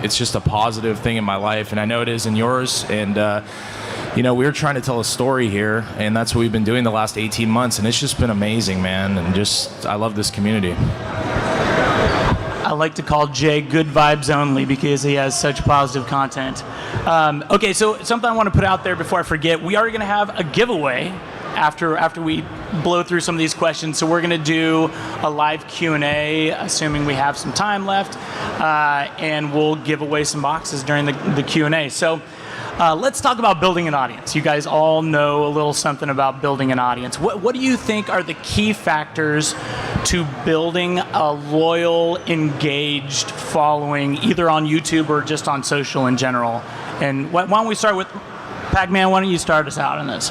it's just a positive thing in my life, and I know it is in yours. And we're trying to tell a story here, and that's what we've been doing the last 18 months, and it's just been amazing, man. And I love this community. I like to call Jay good vibes only because he has such positive content. Okay, so something I want to put out there before I forget, we are going to have a giveaway after we blow through some of these questions. So we're going to do a live Q&A, assuming we have some time left, and we'll give away some boxes during the Q&A. So let's talk about building an audience. You guys all know a little something about building an audience. What do you think are the key factors to building a loyal, engaged following, either on YouTube or just on social in general? And why don't we start with Pac-Man? Why don't you start us out on this?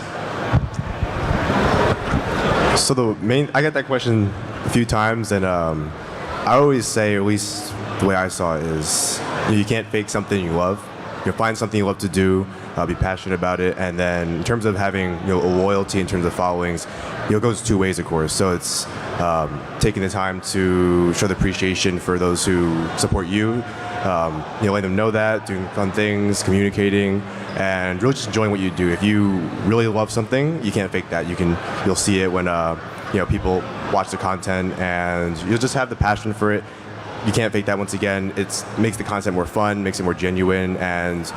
So I get that question a few times, and I always say, at least the way I saw it, is you can't fake something you love. You'll find something you love to do, be passionate about it, and then in terms of having a loyalty in terms of followings, it goes two ways, of course. So it's taking the time to show the appreciation for those who support you, letting them know that, doing fun things, communicating, and really just enjoying what you do. If you really love something, you can't fake that. You'll see it when people watch the content, and you'll just have the passion for it. You can't fake that. Once again, it makes the content more fun, makes it more genuine, and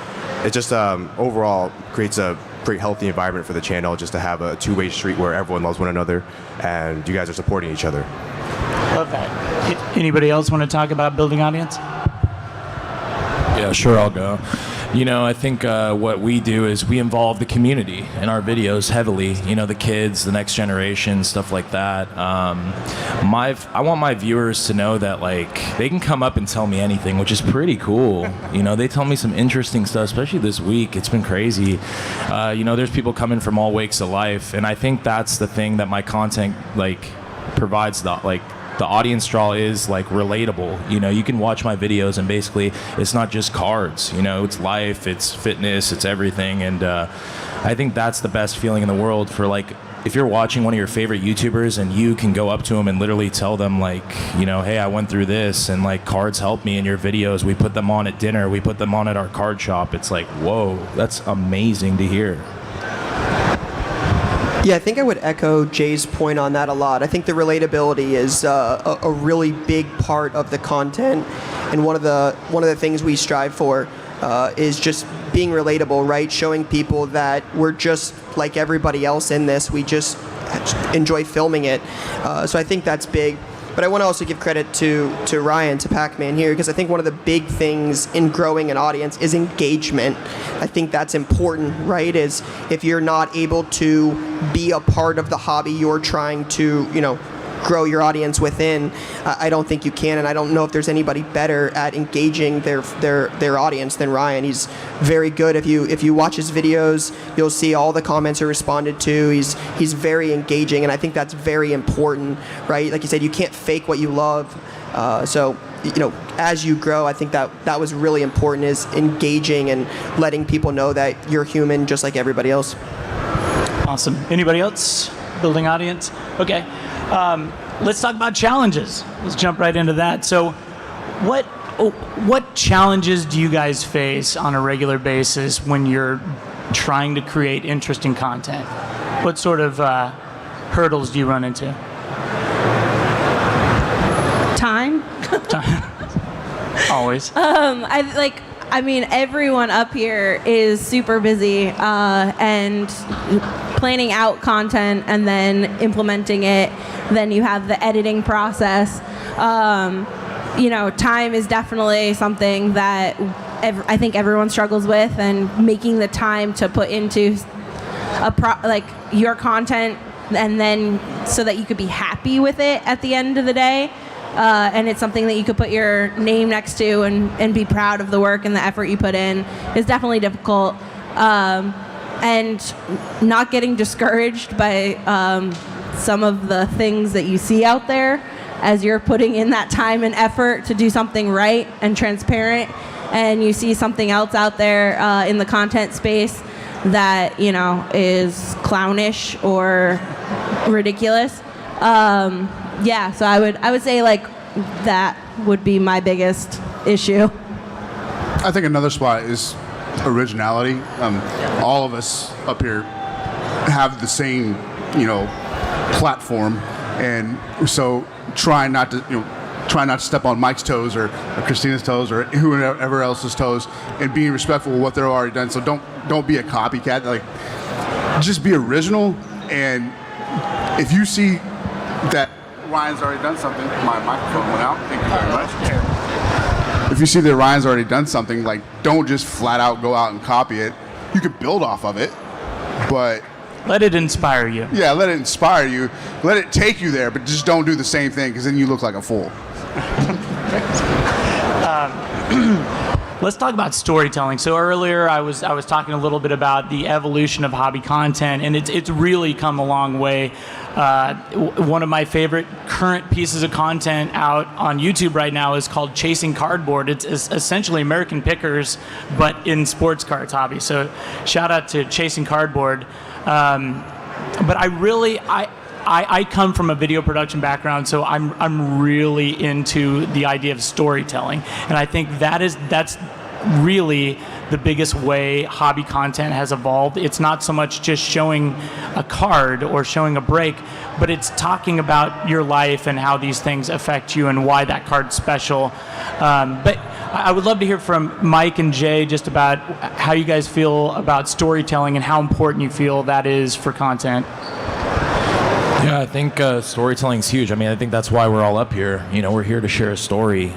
it just overall creates a pretty healthy environment for the channel, just to have a two-way street where everyone loves one another and you guys are supporting each other. Love that. Anybody else want to talk about building audience? Yeah, sure, I'll go. I think what we do is we involve the community in our videos heavily. The kids, the next generation, stuff like that. I want my viewers to know that they can come up and tell me anything, which is pretty cool. They tell me some interesting stuff, especially this week. It's been crazy. There's people coming from all walks of life, and I think that's the thing that my content provides. The audience draw is relatable. You can watch my videos and basically it's not just cards. It's life, it's fitness, it's everything. And I think that's the best feeling in the world for if you're watching one of your favorite YouTubers and you can go up to them and literally tell them hey, I went through this and cards helped me in your videos. We put them on at dinner. We put them on at our card shop. It's whoa, that's amazing to hear. Yeah, I think I would echo Jay's point on that a lot. I think the relatability is a really big part of the content, and one of the things we strive for is just being relatable, right? Showing people that we're just like everybody else in this. We just enjoy filming it. So I think that's big. But I want to also give credit to Ryan, to Pac-Man here, because I think one of the big things in growing an audience is engagement. I think that's important, right? Is if you're not able to be a part of the hobby you're trying to, grow your audience within, I don't think you can, and I don't know if there's anybody better at engaging their audience than Ryan. He's very good. If you watch his videos, you'll see all the comments are responded to. He's very engaging, and I think that's very important, right? Like you said, you can't fake what you love. So as you grow, I think that was really important, is engaging and letting people know that you're human just like everybody else. Awesome. Anybody else? Building audience? Okay. Let's talk about challenges. Let's jump right into that. So what challenges do you guys face on a regular basis when you're trying to create interesting content? What sort of hurdles do you run into? Time. Always. Everyone up here is super busy and planning out content and then implementing it. Then you have the editing process. Time is definitely something that I think everyone struggles with, and making the time to put into your content, and then so that you could be happy with it at the end of the day. And it's something that you could put your name next to and be proud of the work and the effort you put in is definitely difficult. And not getting discouraged by some of the things that you see out there as you're putting in that time and effort to do something right and transparent, and you see something else out there in the content space that is clownish or ridiculous. So I would say that would be my biggest issue. I think another spot is originality. All of us up here have the same, platform, and so try not to step on Mike's toes or Christina's toes or whoever else's toes, and being respectful of what they're already done. So don't be a copycat. Like, just be original. And if you see that Ryan's already done something, my microphone went out. Thank you very much. If you see that Ryan's already done something, like, don't just flat out go out and copy it. You could build off of it, but Let it inspire you. yeah, let it inspire you. Let it take you there, but just don't do the same thing, because then you look like a fool. Let's talk about storytelling. So earlier I was talking a little bit about the evolution of hobby content, and it's really come a long way. One of my favorite current pieces of content out on YouTube right now is called Chasing Cardboard. It's essentially American Pickers, but in sports cards hobby. So shout out to Chasing Cardboard. But I come from a video production background, so I'm really into the idea of storytelling, and I think that's really the biggest way hobby content has evolved. It's not so much just showing a card or showing a break, but it's talking about your life and how these things affect you and why that card's special. But I would love to hear from Mike and Jay just about how you guys feel about storytelling and how important you feel that is for content. Yeah, I think storytelling is huge. I mean, I think that's why we're all up here. We're here to share a story.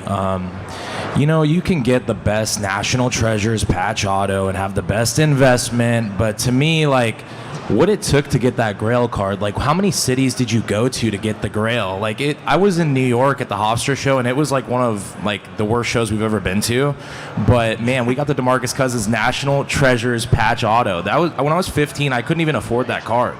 You can get the best National Treasures patch auto and have the best investment, but to me, like, what it took to get that Grail card, like, how many cities did you go to get the Grail? Like, I was in New York at the Hofstra show, and it was like one of the worst shows we've ever been to. But man, we got the DeMarcus Cousins National Treasures patch auto. That was when I was 15. I couldn't even afford that card.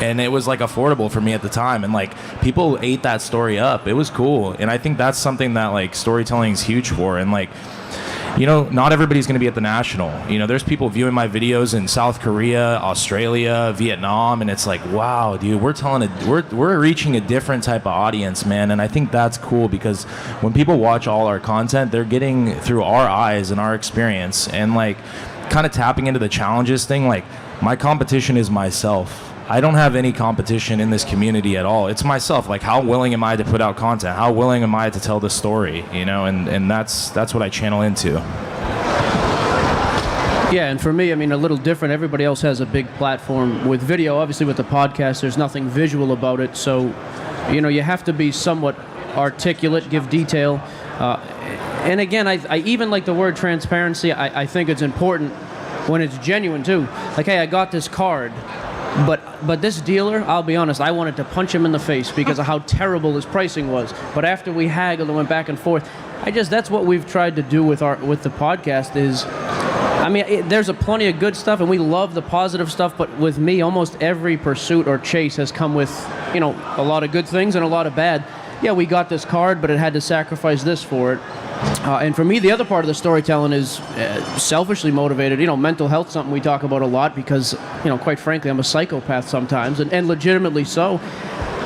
And it was affordable for me at the time, and people ate that story up. It was cool, and I think that's something that storytelling is huge for. And not everybody's going to be at the National. There's people viewing my videos in South Korea, Australia, Vietnam, and it's like, wow, dude, we're reaching a different type of audience, man. And I think that's cool, because when people watch all our content, they're getting through our eyes and our experience, and kind of tapping into the challenges thing. My competition is myself. I don't have any competition in this community at all. It's myself. How willing am I to put out content? How willing am I to tell the story? And that's what I channel into. Yeah, and for me, I mean, a little different. Everybody else has a big platform with video. Obviously, with the podcast, there's nothing visual about it. So, you have to be somewhat articulate, give detail. And again, I even like the word transparency. I think it's important when it's genuine, too. Hey, I got this card. But this dealer, I'll be honest, I wanted to punch him in the face because of how terrible his pricing was. But after we haggled and went back and forth, that's what we've tried to do with the podcast is, there's plenty of good stuff, and we love the positive stuff, but with me, almost every pursuit or chase has come with, a lot of good things and a lot of bad. Yeah, we got this card, but it had to sacrifice this for it. And for me, the other part of the storytelling is selfishly motivated. Mental health, something we talk about a lot because, quite frankly, I'm a psychopath sometimes, and legitimately so.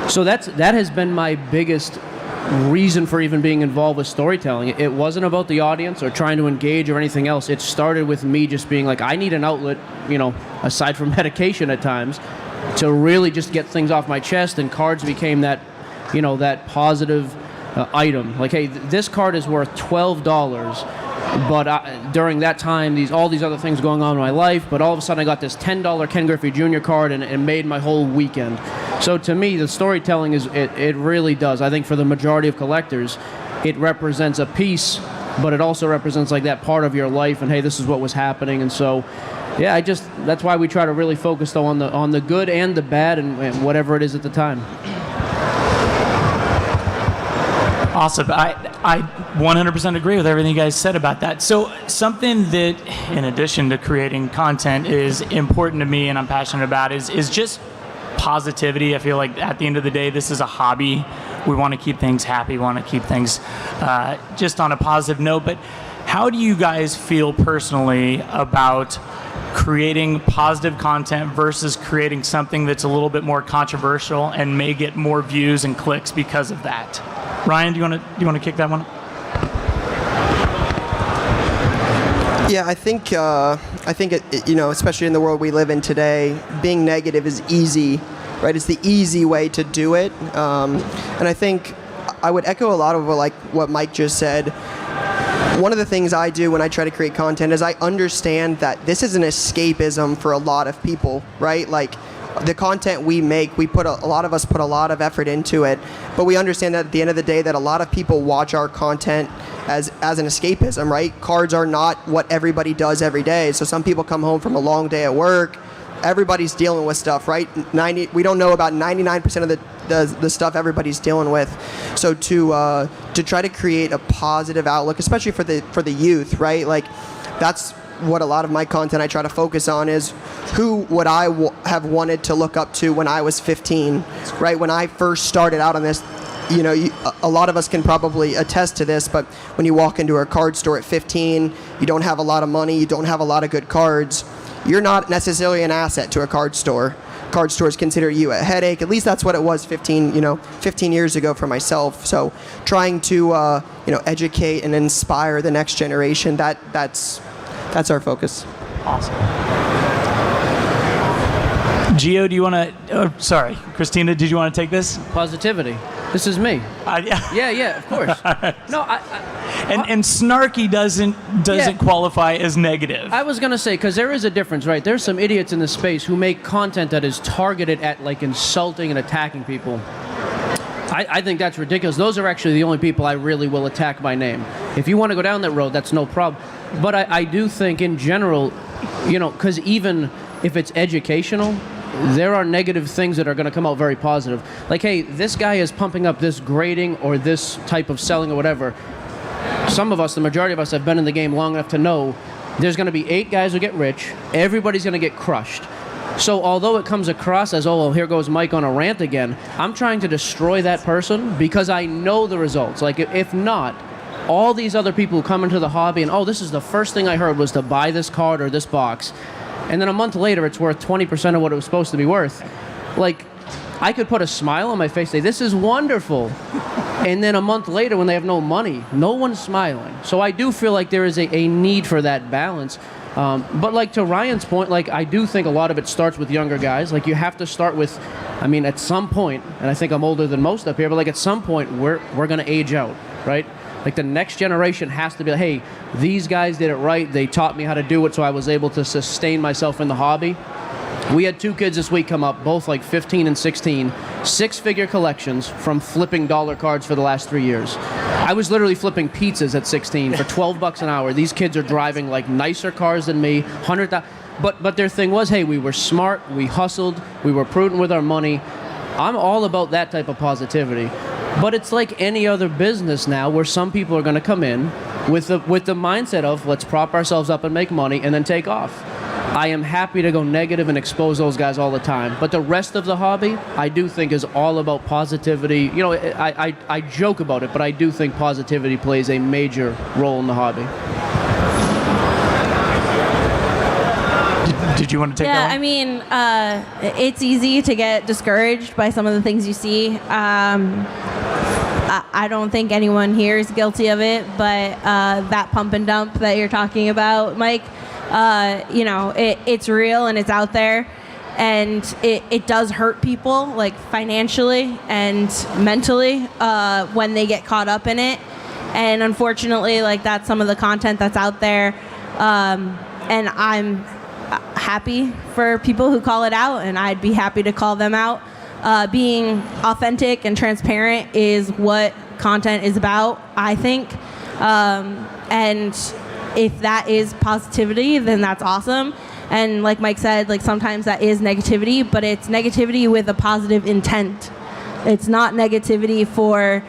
So that has been my biggest reason for even being involved with storytelling. It wasn't about the audience or trying to engage or anything else. It started with me just being I need an outlet, aside from medication at times, to really just get things off my chest, and cards became that, that positive item. Hey, this card is worth $12, but during that time, all these other things going on in my life, but all of a sudden I got this $10 Ken Griffey Jr. card, and it made my whole weekend. So to me, the storytelling it really does. I think for the majority of collectors, it represents a piece, but it also represents that part of your life, and hey, this is what was happening. And so, yeah, that's why we try to really focus on the good and the bad, and whatever it is at the time. Awesome. I 100% agree with everything you guys said about that. So something that, in addition to creating content, is important to me and I'm passionate about is just positivity. I feel like at the end of the day, this is a hobby. We want to keep things happy. We want to keep things just on a positive note. But how do you guys feel personally about creating positive content versus creating something that's a little bit more controversial and may get more views and clicks because of that? Ryan, do you want to kick that one up? Yeah, I think especially in the world we live in today, being negative is easy, right? It's the easy way to do it, and I think I would echo a lot of what Mike just said. One of the things I do when I try to create content is I understand that this is an escapism for a lot of people, right? Like, the content we make, a lot of us put a lot of effort into it, but we understand that at the end of the day that a lot of people watch our content as an escapism, right? Cards are not what everybody does every day. So some people come home from a long day at work. Everybody's dealing with stuff, right? We don't know about 99% of the stuff everybody's dealing with. So to try to create a positive outlook, especially for the youth, right? Like, that's what a lot of my content I try to focus on is who would I have wanted to look up to when I was 15, right? When I first started out on this, a lot of us can probably attest to this, but when you walk into a card store at 15, you don't have a lot of money, you don't have a lot of good cards, you're not necessarily an asset to a card store. Card stores consider you a headache. At least that's what it was 15 years ago for myself. So trying to educate and inspire the next generation, that's our focus. Awesome. Gio, do you want to? Sorry, Christina, did you want to take this? Positivity. This is me. Yeah, of course. No, and snarky doesn't qualify as negative. I was gonna say, because there is a difference, right? There's some idiots in this space who make content that is targeted at like insulting and attacking people. I think that's ridiculous. Those are actually the only people I really will attack by name. If you want to go down that road, that's no problem. But I do think in general, because even if it's educational, there are negative things that are going to come out very positive. Like, hey, this guy is pumping up this grading or this type of selling or whatever. Some of us, the majority of us, have been in the game long enough to know there's going to be 8 guys who get rich. Everybody's going to get crushed. So although it comes across as, oh, well, here goes Mike on a rant again, I'm trying to destroy that person because I know the results. Like, if not, all these other people who come into the hobby and, oh, this is the first thing I heard was to buy this card or this box. And then a month later, it's worth 20% of what it was supposed to be worth. Like, I could put a smile on my face, say, this is wonderful. And then a month later, when they have no money, no one's smiling. So I do feel like there is a need for that balance. But like to Ryan's point, like I do think a lot of it starts with younger guys. Like you have to start with, I mean, at some point, and I think I'm older than most up here, but like at some point, we're going to age out, right? Like the next generation has to be like, hey, these guys did it right. They taught me how to do it, so I was able to sustain myself in the hobby. We had 2 kids this week come up, both like 15 and 16, 6-figure collections from flipping dollar cards for the last 3 years. I was literally flipping pizzas at 16 for $12 an hour. These kids are driving like nicer cars than me, 100,000. But their thing was, hey, we were smart, we hustled, we were prudent with our money. I'm all about that type of positivity. But it's like any other business now where some people are going to come in with the mindset of let's prop ourselves up and make money and then take off. I am happy to go negative and expose those guys all the time. But the rest of the hobby, I do think is all about positivity. You know, I joke about it, but I do think positivity plays a major role in the hobby. Did you want to take that one? Yeah, I mean, it's easy to get discouraged by some of the things you see. I don't think anyone here is guilty of it, but that pump and dump that you're talking about, Mike, you know, it's real and it's out there, and it does hurt people, like financially and mentally, when they get caught up in it. And unfortunately, like that's some of the content that's out there, and I'm happy for people who call it out, and I'd be happy to call them out. Being authentic and transparent is what content is about, I think. And if that is positivity, then that's awesome. And like Mike said, like sometimes that is negativity, but it's negativity with a positive intent. It's not negativity for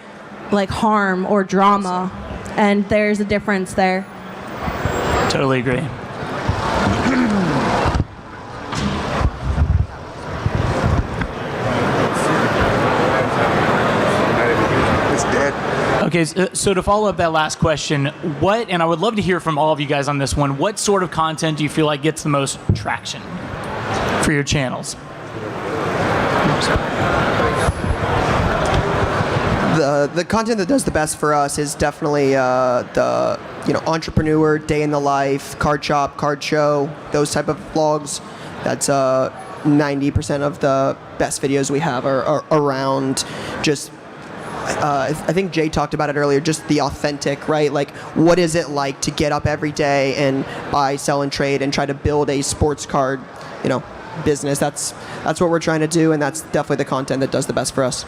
like harm or drama. And there's a difference there. Totally agree. Okay, so to follow up that last question, and I would love to hear from all of you guys on this one, what sort of content do you feel like gets the most traction for your channels? The content that does the best for us is definitely the entrepreneur, day in the life, card shop, card show, those type of vlogs. That's 90% of the best videos we have are around just. I think Jay talked about it earlier, just the authentic, right? Like, what is it like to get up every day and buy, sell, and trade and try to build a sports card, business? That's what we're trying to do, and that's definitely the content that does the best for us.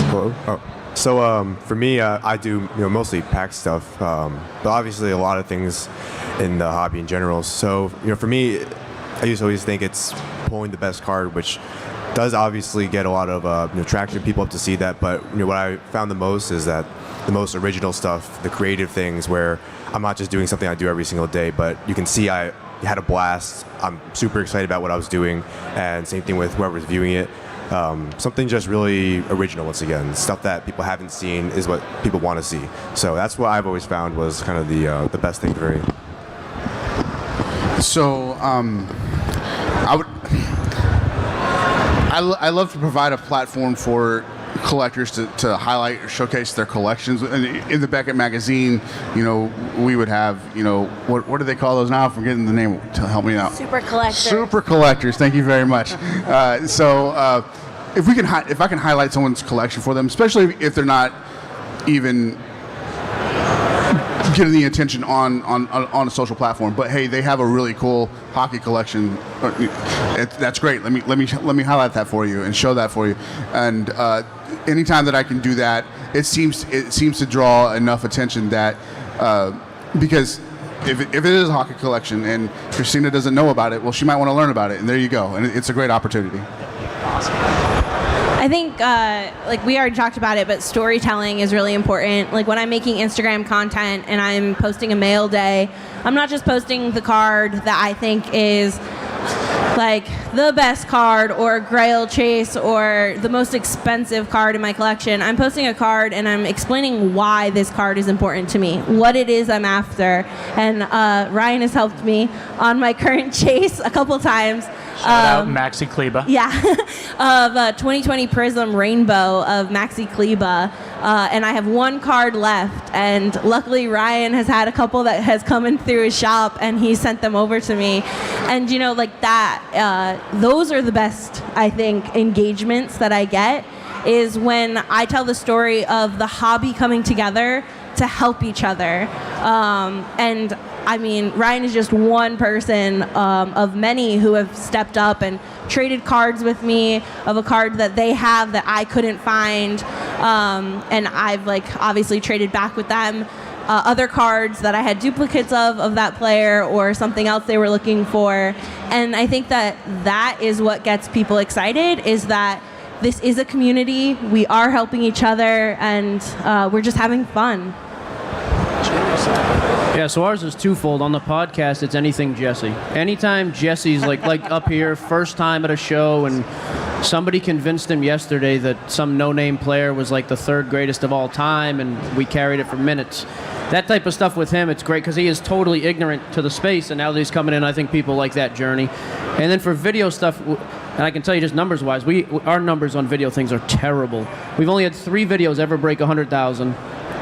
Hello? Oh. So for me, I do mostly pack stuff, but obviously a lot of things in the hobby in general. So for me, I used to always think it's pulling the best card, which does obviously get a lot of traction, people up to see that. But what I found the most is that the most original stuff, the creative things, where I'm not just doing something I do every single day, but you can see I had a blast. I'm super excited about what I was doing, and same thing with whoever's viewing it. Something just really original, once again. Stuff that people haven't seen is what people want to see. So that's what I've always found was kind of the best thing for me. So I love to provide a platform for collectors to highlight or showcase their collections. And in the Beckett magazine, we would have, what do they call those now? I'm forgetting the name. To help me out. Super collectors. Super collectors. Thank you very much. If I can highlight someone's collection for them, especially if they're not even getting the attention on a social platform, but hey, they have a really cool hockey collection. That's great. Let me highlight that for you and show that for you. And anytime that I can do that, it seems to draw enough attention that because if it is a hockey collection and Christina doesn't know about it, well, she might want to learn about it, and there you go. And it's a great opportunity. I think, we already talked about it, but storytelling is really important. Like, when I'm making Instagram content and I'm posting a mail day, I'm not just posting the card that I think is, like, the best card or Grail Chase or the most expensive card in my collection. I'm posting a card and I'm explaining why this card is important to me, what it is I'm after. And Ryan has helped me on my current chase a couple times. Shout out Maxi Kleba. Yeah, of 2020 Prism Rainbow of Maxi Kleba, and I have one card left. And luckily, Ryan has had a couple that has come in through his shop, and he sent them over to me. And like that, those are the best, I think, engagements that I get. Is when I tell the story of the hobby coming together to help each other, and I mean, Ryan is just one person of many who have stepped up and traded cards with me of a card that they have that I couldn't find, and I've obviously traded back with them other cards that I had duplicates of that player or something else they were looking for. And I think that is what gets people excited, is that this is a community, we are helping each other, and we're just having fun. Yeah, so ours is twofold. On the podcast, it's anything Jesse. Anytime Jesse's like up here, first time at a show, and somebody convinced him yesterday that some no-name player was like the third greatest of all time, and we carried it for minutes. That type of stuff with him, it's great because he is totally ignorant to the space, and now that he's coming in, I think people like that journey. And then for video stuff, and I can tell you just numbers-wise, our numbers on video things are terrible. We've only had 3 videos ever break 100,000.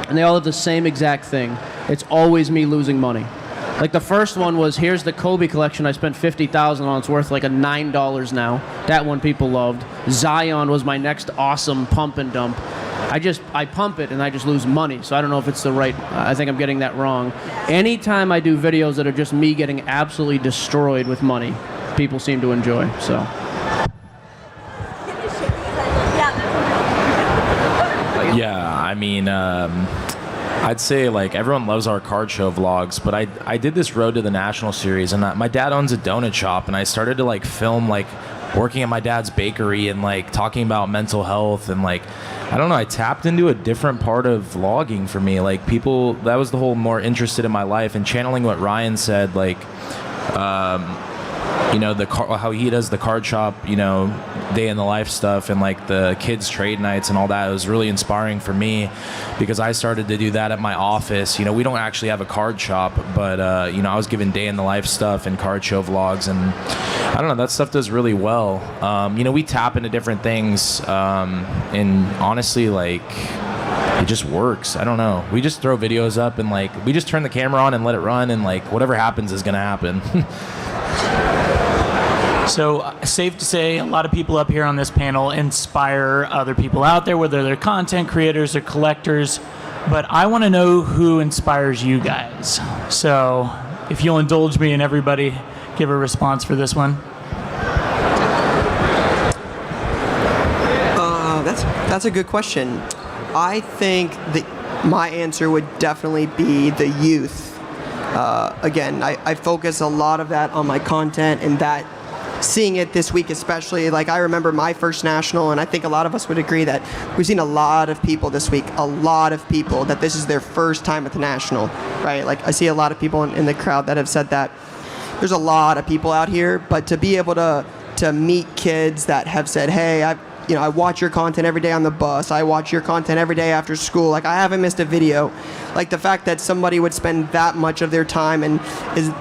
And they all have the same exact thing. It's always me losing money. Like the first one was, here's the Kobe collection I spent $50,000 on. It's worth like $9 now. That one people loved. Zion was my next awesome pump and dump. I pump it and I just lose money. So I don't know if it's the right, I think I'm getting that wrong. Anytime I do videos that are just me getting absolutely destroyed with money, people seem to enjoy, so. Yeah, I mean, I'd say everyone loves our card show vlogs, but I did this Road to the National series, and my dad owns a donut shop, and I started to film working at my dad's bakery and talking about mental health, and I don't know, I tapped into a different part of vlogging for me. People, that was the whole more interested in my life, and channeling what Ryan said, how he does the card shop, day in the life stuff, and the kids trade nights and all that. It was really inspiring for me because I started to do that at my office. We don't actually have a card shop, but I was given day in the life stuff and card show vlogs, and I don't know, that stuff does really well. We tap into different things, and honestly, it just works. I don't know. We just throw videos up and like we just turn the camera on and let it run, and like whatever happens is gonna happen. So safe to say a lot of people up here on this panel inspire other people out there, whether they're content creators or collectors. But I want to know who inspires you guys. So if you'll indulge me and everybody give a response for this one. That's a good question. I think that my answer would definitely be the youth. Again, I focus a lot of that on my content, and that seeing it this week especially, like I remember my first national, and I think a lot of us would agree that we've seen a lot of people this week, a lot of people that this is their first time at the national, right? Like I see a lot of people in the crowd that have said that. There's a lot of people out here, but to be able to meet kids that have said, hey, I watch your content every day on the bus. I watch your content every day after school. Like I haven't missed a video. Like the fact that somebody would spend that much of their time and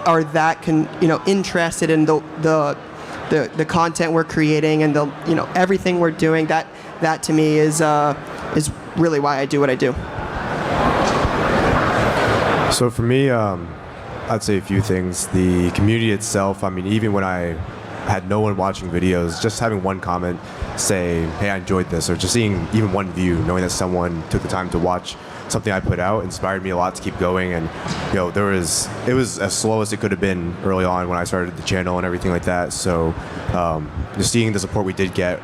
are that interested in the content we're creating and everything we're doing. That to me is really why I do what I do. So for me, I'd say a few things. The community itself, I mean, even when I had no one watching videos, just having one comment say, hey, I enjoyed this, or just seeing even one view, knowing that someone took the time to watch something I put out inspired me a lot to keep going. And it was as slow as it could have been early on when I started the channel and everything like that. So just seeing the support we did get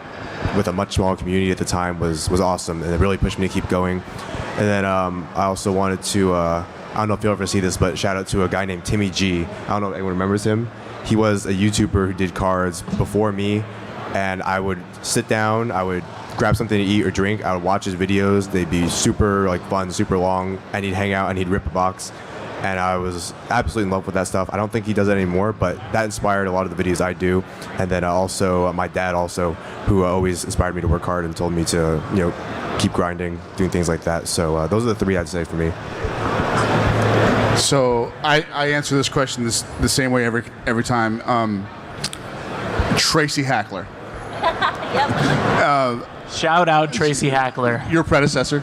with a much smaller community at the time was awesome, and it really pushed me to keep going. And then I also wanted to I don't know if you'll ever see this, but shout out to a guy named Timmy G. I don't know if anyone remembers him. He was a YouTuber who did cards before me, and I would sit down, I would grab something to eat or drink, I would watch his videos. They'd be super fun, super long, and he'd hang out and he'd rip a box. And I was absolutely in love with that stuff. I don't think he does that anymore, but that inspired a lot of the videos I do. And then also my dad also, who always inspired me to work hard and told me to keep grinding, doing things like that. So those are the three I'd say for me. So I answer this question the same way every time. Tracy Hackler. Yep. Shout out Tracy Hackler. Your predecessor.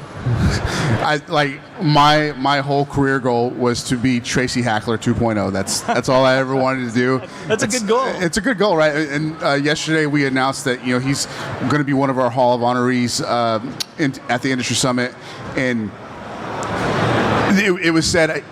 My whole career goal was to be Tracy Hackler 2.0. That's all I ever wanted to do. That's a good goal. It's a good goal, right? And yesterday we announced that he's going to be one of our Hall of Honorees at the Industry Summit, and it was said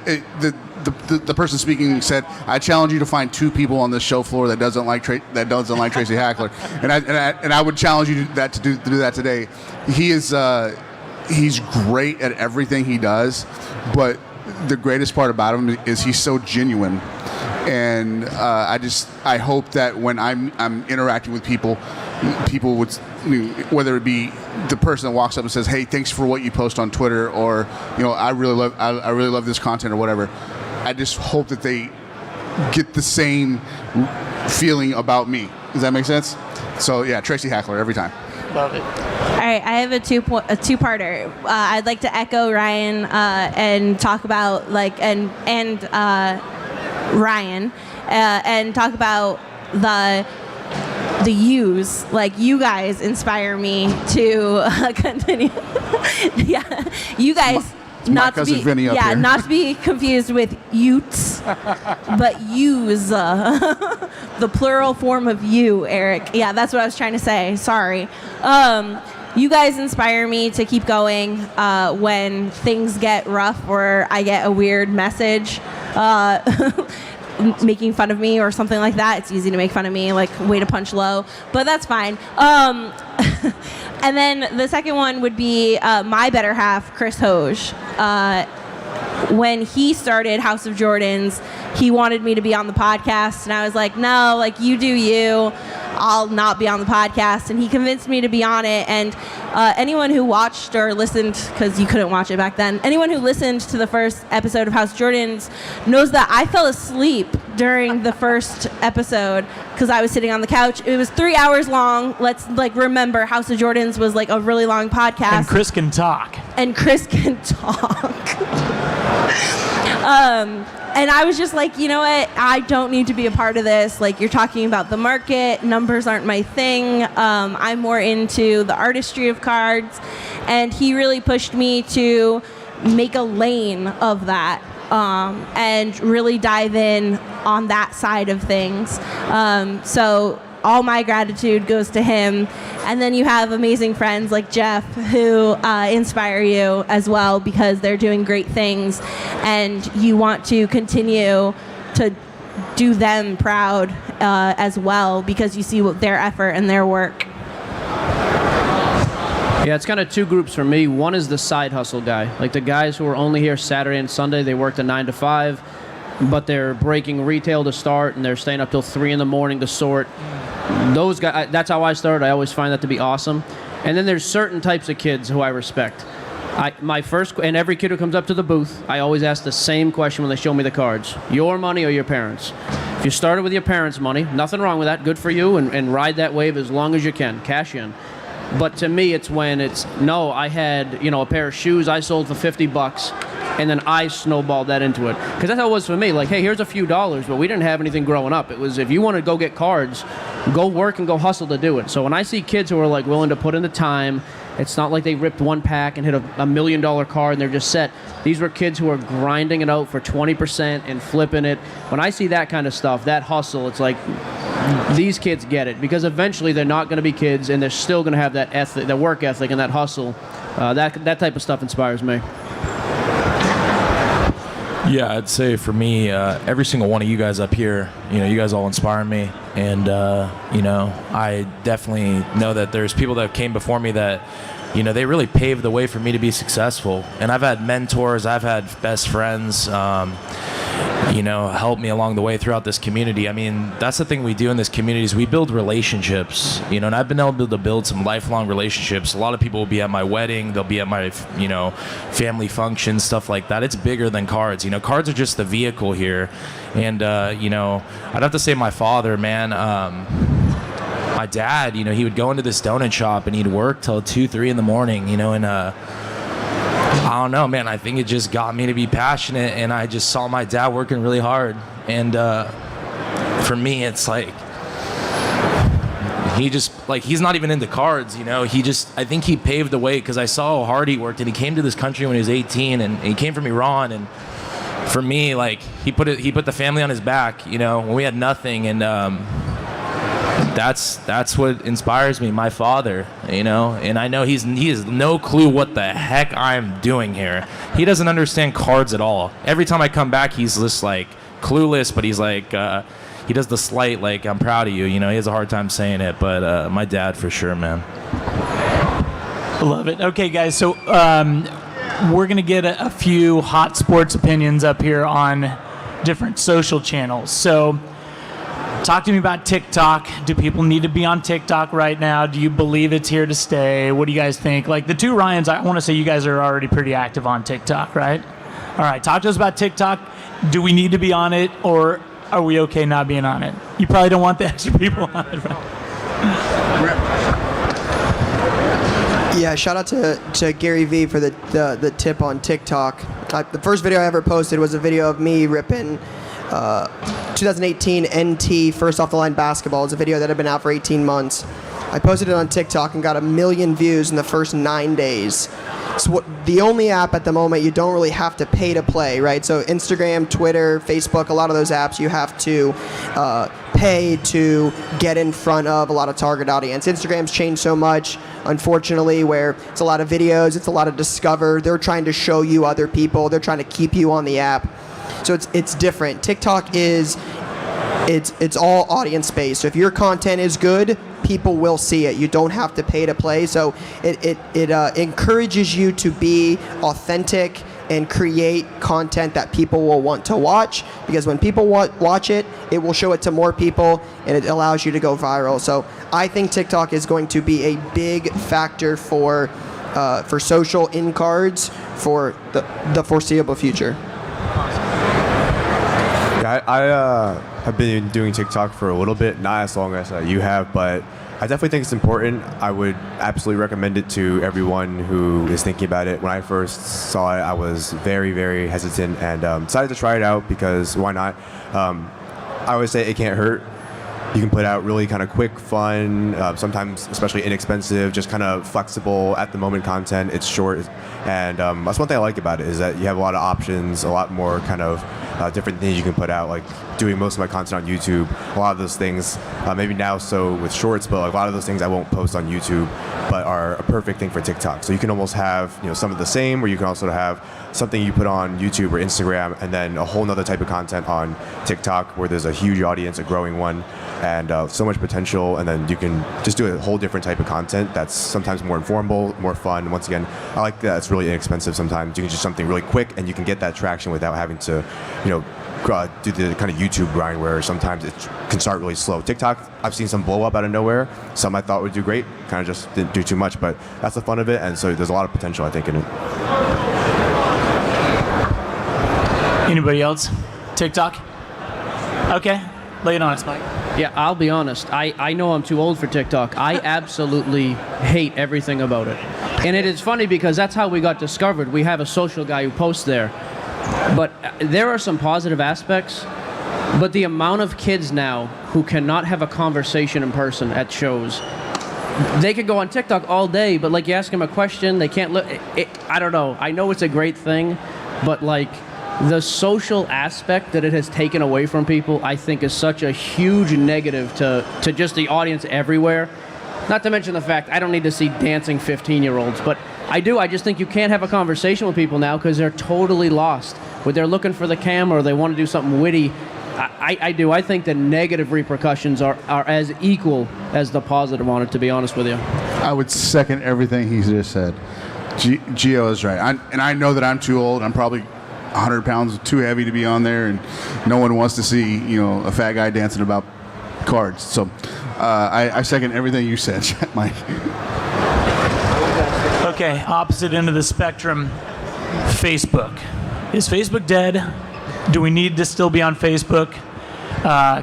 the person speaking said, "I challenge you to find two people on this show floor that doesn't like Tracy Hackler," and I would challenge you to do that today. He's great at everything he does, but the greatest part about him is he's so genuine, and I hope that when I'm interacting with people would, whether it be the person that walks up and says, "Hey, thanks for what you post on Twitter," or I really love this content or whatever. I just hope that they get the same feeling about me. Does that make sense? So yeah, Tracy Hackler every time. Love it. All right, I have a two-parter. I'd like to echo Ryan and talk about Ryan and talk about the yous. Like, you guys inspire me to continue. Yeah, you guys. Not to be Vinny up here. Not to be confused with Utes, but yous, the plural form of you, Eric. Yeah, that's what I was trying to say. Sorry. You guys inspire me to keep going when things get rough or I get a weird message making fun of me or something like that. It's easy to make fun of me, like way to punch low, but that's fine. And then the second one would be my better half, Chris Hoge. When he started House of Jordans, he wanted me to be on the podcast, and I was like, no, like, you do you. I'll not be on the podcast. And he convinced me to be on it. And anyone who watched or listened, because you couldn't watch it back then, anyone who listened to the first episode of House of Jordans knows that I fell asleep during the first episode because I was sitting on the couch. It was 3 hours long. Let's remember, House of Jordans was a really long podcast. And Chris can talk. And I was just like, you know what? I don't need to be a part of this. Like, you're talking about the market. Numbers aren't my thing. I'm more into the artistry of cards. And he really pushed me to make a lane of that. And really dive in on that side of things. So all my gratitude goes to him. And then you have amazing friends like Jeff who inspire you as well because they're doing great things and you want to continue to do them proud as well because you see their effort and their work. Yeah, it's kind of two groups for me. One is the side hustle guy, like the guys who are only here Saturday and Sunday. They work the 9 to 5, but they're breaking retail to start, and they're staying up till 3 in the morning to sort. Those guys, that's how I started. I always find that to be awesome. And then there's certain types of kids who I respect. And every kid who comes up to the booth, I always ask the same question when they show me the cards: your money or your parents? If you started with your parents' money, nothing wrong with that. Good for you, and ride that wave as long as you can. Cash in. But to me, it's when I had, a pair of shoes I sold for $50, and then I snowballed that into it. Because that's how it was for me. Like, hey, here's a few dollars, but we didn't have anything growing up. It was, if you want to go get cards, go work and go hustle to do it. So when I see kids who are, like, willing to put in the time, it's not like they ripped one pack and hit a $1 million card and they're just set. These were kids who are grinding it out for 20% and flipping it. When I see that kind of stuff, that hustle, it's like, these kids get it because eventually they're not going to be kids and they're still going to have that ethic, that work ethic and that hustle. That type of stuff inspires me. Yeah, I'd say for me, every single one of you guys up here, you guys all inspire me. And, I definitely know that there's people that came before me that, they really paved the way for me to be successful. And I've had mentors, I've had best friends, help me along the way throughout this community. I mean, that's the thing we do in this community is we build relationships, and I've been able to build some lifelong relationships. A lot of people will be at my wedding, they'll be at my, family functions, stuff like that. It's bigger than cards. Cards are just the vehicle here. And, I'd have to say my father, man, my dad, he would go into this donut shop and he'd work till 2, 3 in the morning, and, I don't know, man. I think it just got me to be passionate, and I just saw my dad working really hard. And for me, it's like he's not even into cards, I think he paved the way because I saw how hard he worked, and he came to this country when he was 18, and he came from Iran. And for me, like he put the family on his back, when we had nothing, and that's what inspires me, my father, and I know he has no clue what the heck I'm doing here. He doesn't understand cards at all. Every time I come back, he's just like clueless, but he's like, he does the slight, like, I'm proud of you, he has a hard time saying it, but my dad for sure, man. Love it. Okay, guys, so we're going to get a few hot sports opinions up here on different social channels. So talk to me about TikTok. Do people need to be on TikTok right now? Do you believe it's here to stay? What do you guys think? Like the two Ryans, I want to say you guys are already pretty active on TikTok, right? All right, talk to us about TikTok. Do we need to be on it, or are we okay not being on it? You probably don't want the extra people on it, right? Yeah, shout out to Gary Vee for the tip on TikTok. The first video I ever posted was a video of me ripping 2018 NT first off the line basketball. It's a video that had been out for 18 months. I posted it on TikTok and got 1 million views in the first 9 days. So the only app at the moment you don't really have to pay to play, right? So Instagram, Twitter, Facebook, a lot of those apps you have to pay to get in front of a lot of target audience. Instagram's changed so much, unfortunately, where it's a lot of videos, it's a lot of discover. They're trying to show you other people. They're trying to keep you on the app. So it's different. TikTok is it's all audience based. So if your content is good, people will see it. You don't have to pay to play. So it encourages you to be authentic and create content that people will want to watch, because when people watch it, it will show it to more people and it allows you to go viral. So I think TikTok is going to be a big factor for social in cards for the foreseeable future. Yeah, I have been doing TikTok for a little bit, not as long as you have, but I definitely think it's important. I would absolutely recommend it to everyone who is thinking about it. When I first saw it, I was very, very hesitant and decided to try it out because why not? I always say it can't hurt. you can put out really kind of quick, fun, sometimes especially inexpensive, just kind of flexible at the moment content. It's short, and that's one thing I like about it is that you have a lot of options, a lot more kind of different things you can put out. Like doing most of my content on YouTube, a lot of those things, maybe now so with shorts, but like a lot of those things I won't post on YouTube, but are a perfect thing for TikTok. So you can almost have some of the same, or you can also have something you put on YouTube or Instagram, and then a whole nother type of content on TikTok where there's a huge audience, a growing one, and so much potential. And then you can just do a whole different type of content that's sometimes more informal, more fun. Once again, I like that it's really inexpensive sometimes. You can just something really quick, and you can get that traction without having to, do the kind of YouTube grind where sometimes it can start really slow. TikTok, I've seen some blow up out of nowhere. Some I thought would do great, kind of just didn't do too much, but that's the fun of it, and so there's a lot of potential, I think, in it. Anybody else? TikTok? Okay, lay it on us, Mike. Yeah, I'll be honest. I know I'm too old for TikTok. I absolutely hate everything about it. And it is funny because that's how we got discovered. We have a social guy who posts there. But there are some positive aspects. But the amount of kids now who cannot have a conversation in person at shows, they could go on TikTok all day, but like you ask them a question, they can't look. I don't know. I know it's a great thing, but like the social aspect that it has taken away from people, I think is such a huge negative to just the audience everywhere. Not to mention the fact I don't need to see dancing 15-year-olds, but I just think you can't have a conversation with people now because they're totally lost. When they're looking for the camera or they want to do something witty, I think the negative repercussions are as equal as the positive on it, to be honest with you. I would second everything he just said. Gio is right. I know that I'm too old. I'm probably 100 pounds too heavy to be on there, and no one wants to see a fat guy dancing about cards. So I second everything you said, Mike. Okay, opposite end of the spectrum, Facebook. Is Facebook dead? Do we need to still be on Facebook?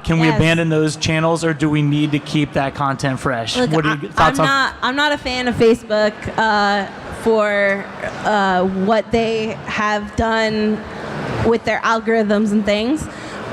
Can we Yes. abandon those channels, or do we need to keep that content fresh? Look, What are your thoughts on? I'm not a fan of Facebook for what they have done with their algorithms and things.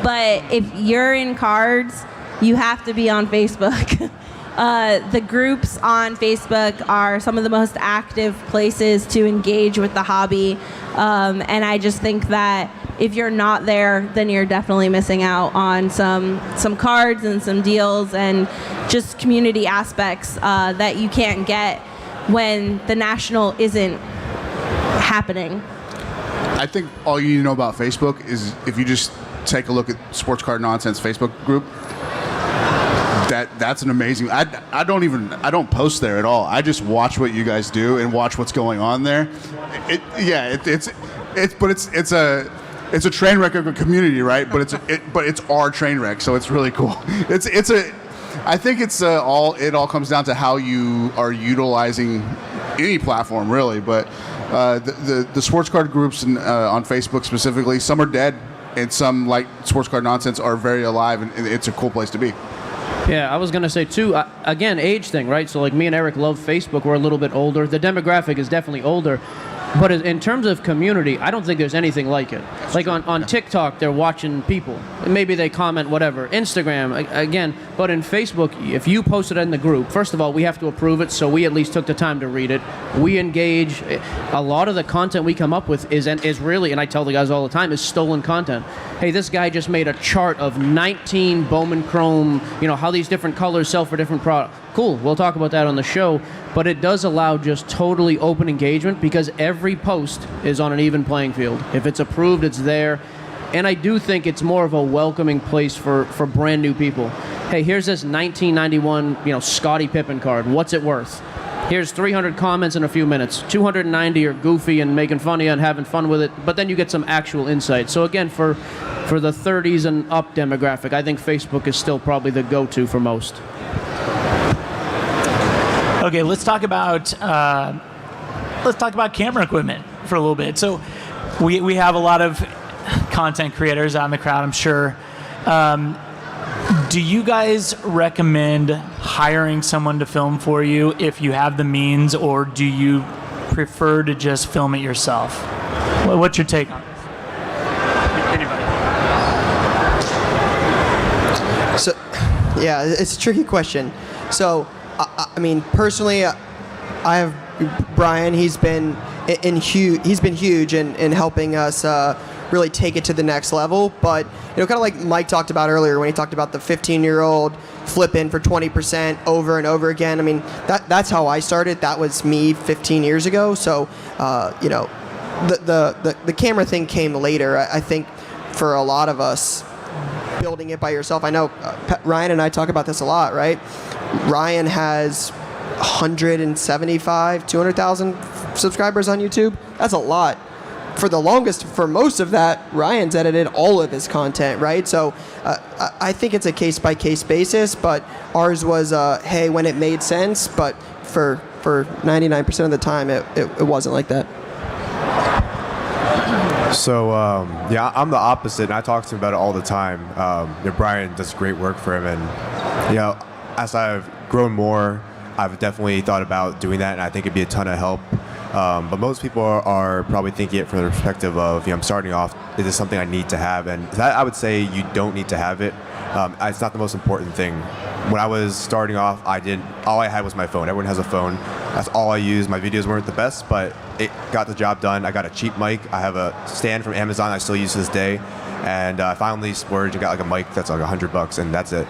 But if you're in cards, you have to be on Facebook. The groups on Facebook are some of the most active places to engage with the hobby. And I just think that if you're not there, then you're definitely missing out on some cards and some deals and just community aspects that you can't get when the national isn't happening. I think all you need to know about Facebook is if you just take a look at Sports Card Nonsense Facebook group. That's an amazing. I don't post there at all. I just watch what you guys do and watch what's going on there. It's a train wreck of a community, right? But it's our train wreck, so it's really cool. I think it all comes down to how you are utilizing any platform, really. But the sports card groups on Facebook specifically, some are dead, and some, like Sports Card Nonsense, are very alive, and it's a cool place to be. Yeah, I was going to say, too, again, age thing, right? So, like, me and Eric love Facebook. We're a little bit older. The demographic is definitely older. But in terms of community, I don't think there's anything like it. Like, on TikTok, they're watching people. Maybe they comment whatever. Instagram, again. But in Facebook, if you post it in the group, first of all, we have to approve it, so we at least took the time to read it. We engage. A lot of the content we come up with is really, and I tell the guys all the time, is stolen content. Hey, this guy just made a chart of 19 Bowman Chrome, how these different colors sell for different products. Cool, we'll talk about that on the show, but it does allow just totally open engagement because every post is on an even playing field. If it's approved, it's there. And I do think it's more of a welcoming place for brand new people. Hey, here's this 1991, Scottie Pippen card. What's it worth? Here's 300 comments in a few minutes. 290 are goofy and making fun of you and having fun with it, but then you get some actual insight. So again, for the 30s and up demographic, I think Facebook is still probably the go-to for most. Okay, let's talk about camera equipment for a little bit. So we have a lot of content creators out in the crowd, I'm sure. Do you guys recommend hiring someone to film for you if you have the means, or do you prefer to just film it yourself? What's your take on this? Anybody? Yeah, it's a tricky question. So, I mean, personally, I have Brian. He's been huge in helping us really take it to the next level. But kind of like Mike talked about earlier when he talked about the 15-year-old flipping for 20% over and over again. I mean, that's how I started. That was me 15 years ago. So, the camera thing came later. I think for a lot of us, building it by yourself. I know Ryan and I talk about this a lot, right? Ryan has 200,000 subscribers on YouTube. That's a lot. For most of that, Ryan's edited all of his content, right? So I think it's a case-by-case basis, but ours was, hey, when it made sense, but for 99% of the time, it wasn't like that. So, I'm the opposite, and I talk to him about it all the time. Brian does great work for him, and, as I've grown more, I've definitely thought about doing that, and I think it'd be a ton of help. But most people are probably thinking it from the perspective of, I'm starting off, is this something I need to have? And that, I would say you don't need to have it. It's not the most important thing. When I was starting off, all I had was my phone. Everyone has a phone. That's all I used. My videos weren't the best, but it got the job done. I got a cheap mic. I have a stand from Amazon I still use to this day. And I finally splurged and got like a mic that's like $100, and that's it.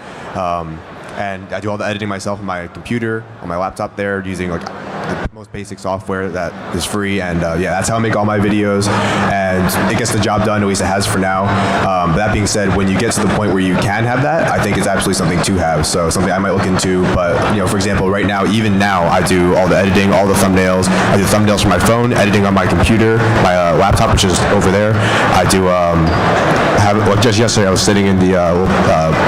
And I do all the editing myself on my computer, on my laptop there, using like the most basic software that is free. And that's how I make all my videos. And it gets the job done, at least it has for now. But that being said, when you get to the point where you can have that, I think it's absolutely something to have. So something I might look into. But for example, right now, even now, I do all the editing, all the thumbnails. I do thumbnails from my phone, editing on my computer, my laptop, which is over there. I do just yesterday I was sitting in the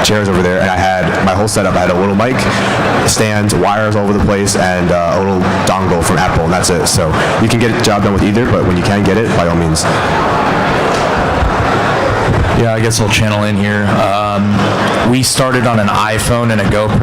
chairs over there, and I had my whole setup. I had a little mic, stands, wires all over the place, and a little dongle from Apple, and that's it. So you can get the job done with either, but when you can get it, by all means. Yeah, I guess I'll channel in here. We started on an iPhone and a GoPro.